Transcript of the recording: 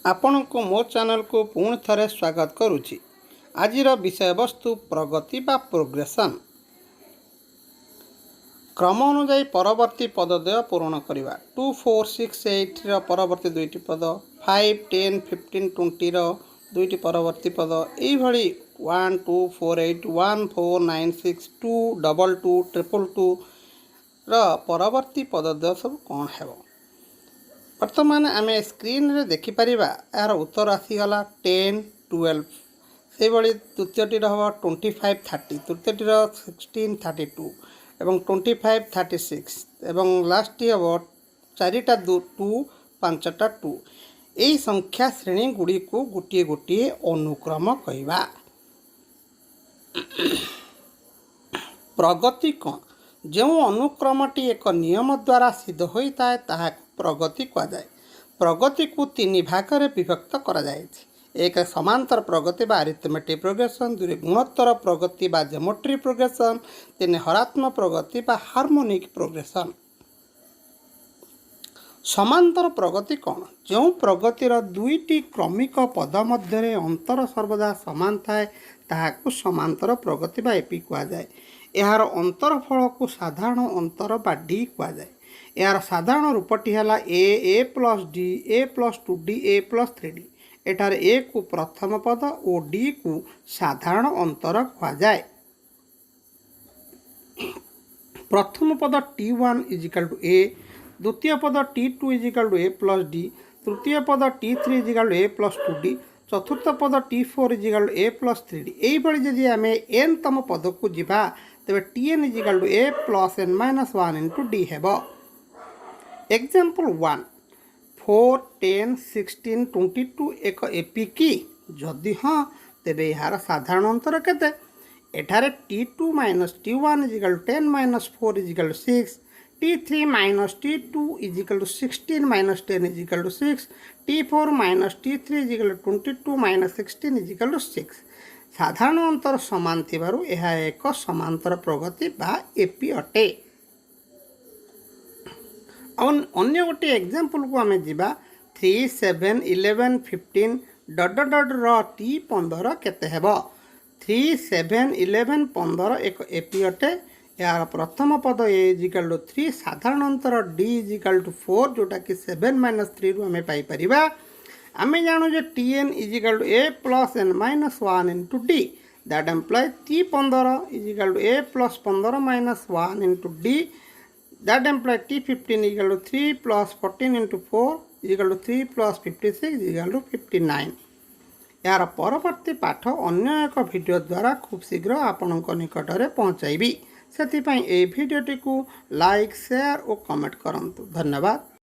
आपण को मो चैनल को पुणी थे स्वागत करुच्ची। आजिर विषय वस्तु प्रगति बा प्रोग्रेसन। क्रम अनुजाई परवर्ती पदोदय पूरण करवा। 2 4 6 8 परवर्ती दुईटी पद, 5 10 15 20 दुईटी परवर्ती पद, यही 1 2 4 8 1 4 9 6 2 2 2 2 2 परवर्ती पदोदय सब कौन है। वर्तमान आम स्क्रीन रे देखिपर यार उत्तर आसीगला 10 12 से भाई तृतीयटी हम 25 30, तृतीयटी 16 32 एवं 25 36 एवं लास्ट हम 4टा 2 5टा 2। यही संख्या श्रेणी गुड़ी को गोटे गोटे अनुक्रम कहवा। प्रगति कौन? जो अनुक्रमटी एक नियम द्वारा सिद्ध होता है ताहाको प्रगति कहुए। प्रगति को 3 भाग में विभक्त करा जायछि। एक समांतर प्रगति बा अरिथमेटिक प्रोग्रेसन, 2 गुणोत्तर प्रगति बा ज्योमेट्री प्रोग्रेसन, 3 हरात्मक प्रगति बा हार्मोनिक प्रोग्रेसन। समांतर प्रगति कौन? जो प्रगतिर 2टी क्रमिक पद मध्य अंतर सर्वदा समान थाए ताहाको समांतर प्रगति बा एपी कहुए। यार अंतरफल को साधारण अंतर बा डी कहुए। यार साधारण रूपटी है ए प्लस डी, ए प्लस 2d, ए प्लस 3d। एठार ए को प्रथम पद और डी को साधारण अंतर कहुए। प्रथम पद t1 इजिकल टू ए, द्वितीय पद t2 equal to a plus d, तृतीय पद t3 equal to a plus 2d, चतुर्थ पद t4 is equal to a plus 3d। यही जदि आम एन तम पद को जीवा तेरे tn equal to a plus n minus 1 into d है। एग्जाम्पल 1 4 10 16 22 एक एपी की जदि हाँ तेरे यार साधारण अंतर केते? एठारे t2 minus t1 equal to 10 minus 4 equal to 6, t3 minus t2 equal to 16 minus 10 equal to 6, t4 minus t3 equal to 22 minus 16 equal to 6। साधारण अंतर समान थिबारु यह एक समांतर प्रगति बा एपी अटे। अन्य गोटे एग्जाम्पल को आम जीवा 3 7 11 15 डट डट टी 15 केते हेबो? 3 7 11 15 एक एपी अटे। यार प्रथम पद ए इजिकल टू 3, साधारण अंतर डी इजिकल टू 4 जोटा कि 7 माइनस 3 रु आम पाइपर। आम जानू जे tn equal to a plus n minus 1 into d, that imply T 15 equal to a plus 15 minus 1 into d, that imply t15 equal to 3 plus 14 into 4 equal to 3 plus 56 equal to 59। यार परवर्ती पाठ अन्य एक video द्वारा खूब शीघ्र आपण निकट में पहुँचाइबी। से भिडियोटी को लाइक शेयर और कमेंट करंतु। धन्यवाद।